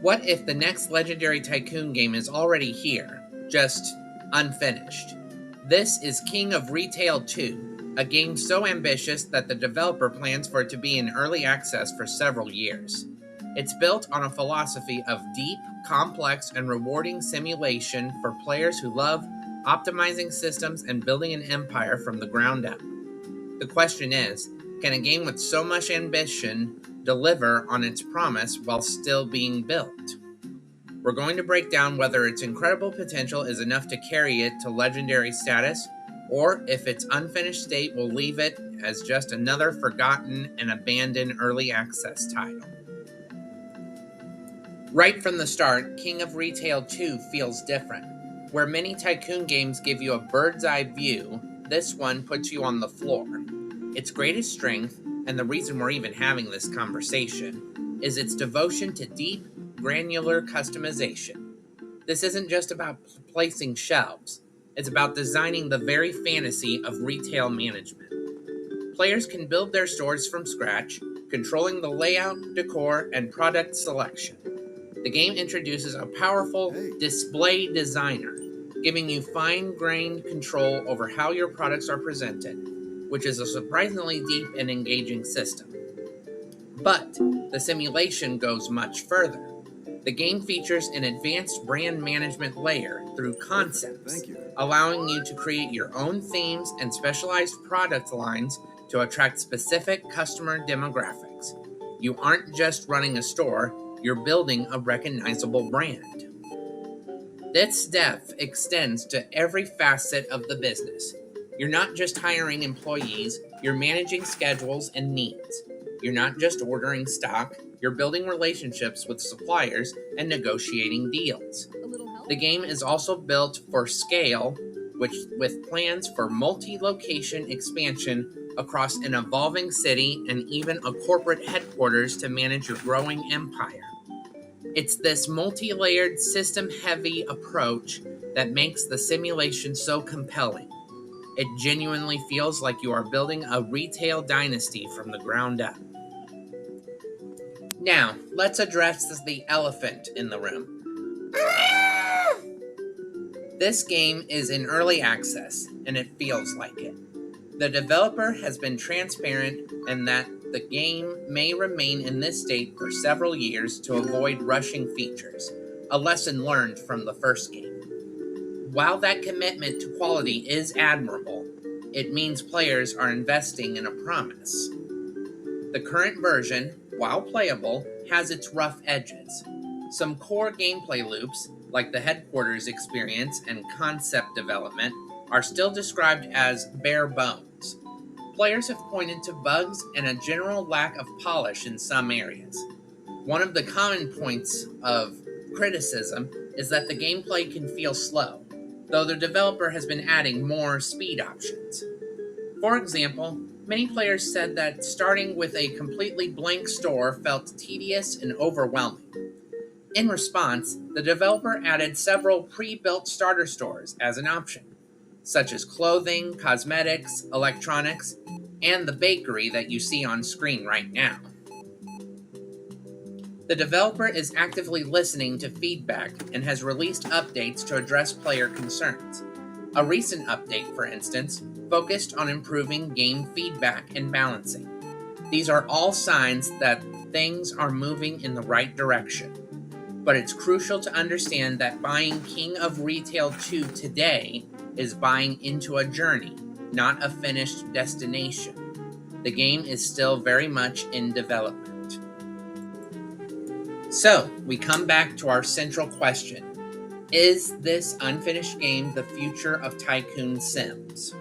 What if the next legendary Tycoon game is already here, just unfinished? This is King of Retail 2, a game so ambitious that the developer plans for it to be in early access for several years. It's built on a philosophy of deep, complex, and rewarding simulation for players who love optimizing systems and building an empire from the ground up. The question is, can a game with so much ambition deliver on its promise while still being built? We're going to break down whether its incredible potential is enough to carry it to legendary status, or if its unfinished state will leave it as just another forgotten and abandoned early access title. Right from the start, King of Retail 2 feels different. Where many Tycoon games give you a bird's eye view, this one puts you on the floor. Its greatest strength, and the reason we're even having this conversation, is its devotion to deep, granular customization. This isn't just about placing shelves, it's about designing the very fantasy of retail management. Players can build their stores from scratch, controlling the layout, decor, and product selection. The game introduces a powerful display designer, giving you fine-grained control over how your products are presented, which is a surprisingly deep and engaging system. But the simulation goes much further. The game features an advanced brand management layer through concepts, allowing you to create your own themes and specialized product lines to attract specific customer demographics. You aren't just running a store, you're building a recognizable brand. This depth extends to every facet of the business. You're not just hiring employees, you're managing schedules and needs. You're not just ordering stock, you're building relationships with suppliers and negotiating deals. The game is also built for scale, with plans for multi-location expansion across an evolving city and even a corporate headquarters to manage your growing empire. It's this multi-layered, system-heavy approach that makes the simulation so compelling. It genuinely feels like you are building a retail dynasty from the ground up. Now, let's address the elephant in the room. This game is in early access, and it feels like it. The developer has been transparent in that the game may remain in this state for several years to avoid rushing features, a lesson learned from the first game. While that commitment to quality is admirable, it means players are investing in a promise. The current version, while playable, has its rough edges. Some core gameplay loops, like the headquarters experience and concept development, are still described as bare bones. Players have pointed to bugs and a general lack of polish in some areas. One of the common points of criticism is that the gameplay can feel slow, though the developer has been adding more speed options. For example, many players said that starting with a completely blank store felt tedious and overwhelming. In response, the developer added several pre-built starter stores as an option, such as clothing, cosmetics, electronics, and the bakery that you see on screen right now. The developer is actively listening to feedback and has released updates to address player concerns. A recent update, for instance, focused on improving game feedback and balancing. These are all signs that things are moving in the right direction. But it's crucial to understand that buying King of Retail 2 today is buying into a journey, not a finished destination. The game is still very much in development. So, we come back to our central question. Is this unfinished game the future of Tycoon Sims?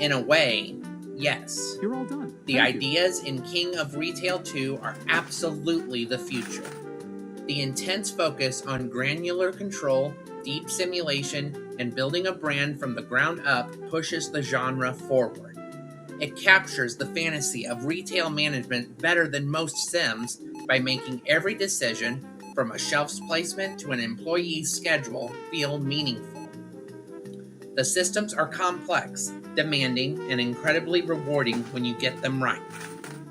In a way, yes. You're all done. The ideas in King of Retail 2 are absolutely the future. The intense focus on granular control, deep simulation, and building a brand from the ground up pushes the genre forward. It captures the fantasy of retail management better than most Sims by making every decision, from a shelf's placement to an employee's schedule, feel meaningful. The systems are complex, demanding, and incredibly rewarding when you get them right.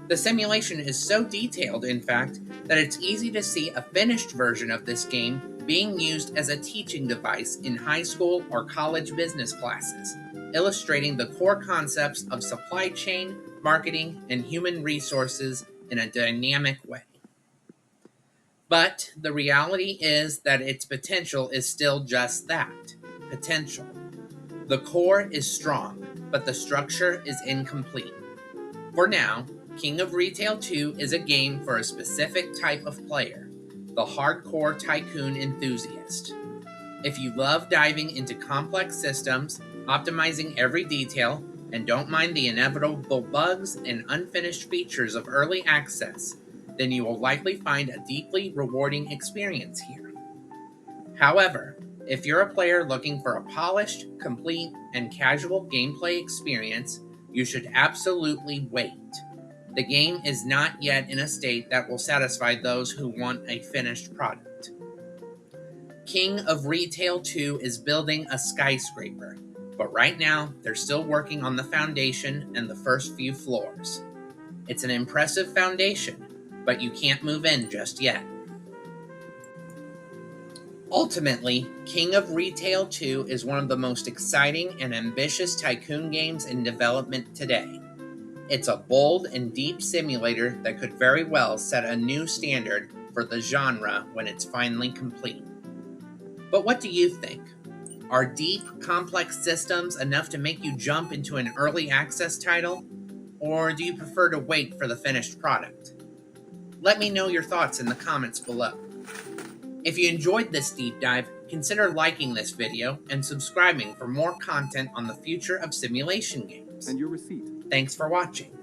The simulation is so detailed, in fact, that it's easy to see a finished version of this game being used as a teaching device in high school or college business classes, illustrating the core concepts of supply chain, marketing, and human resources in a dynamic way. But the reality is that its potential is still just that, potential. The core is strong, but the structure is incomplete. For now, King of Retail 2 is a game for a specific type of player, the hardcore Tycoon enthusiast. If you love diving into complex systems, optimizing every detail, and don't mind the inevitable bugs and unfinished features of early access, then you will likely find a deeply rewarding experience here. However, if you're a player looking for a polished, complete, and casual gameplay experience, you should absolutely wait. The game is not yet in a state that will satisfy those who want a finished product. King of Retail 2 is building a skyscraper, but right now they're still working on the foundation and the first few floors. It's an impressive foundation, but you can't move in just yet. Ultimately, King of Retail 2 is one of the most exciting and ambitious Tycoon games in development today. It's a bold and deep simulator that could very well set a new standard for the genre when it's finally complete. But what do you think? Are deep, complex systems enough to make you jump into an early access title? Or do you prefer to wait for the finished product? Let me know your thoughts in the comments below. If you enjoyed this deep dive, consider liking this video and subscribing for more content on the future of simulation games. And your receipt. Thanks for watching.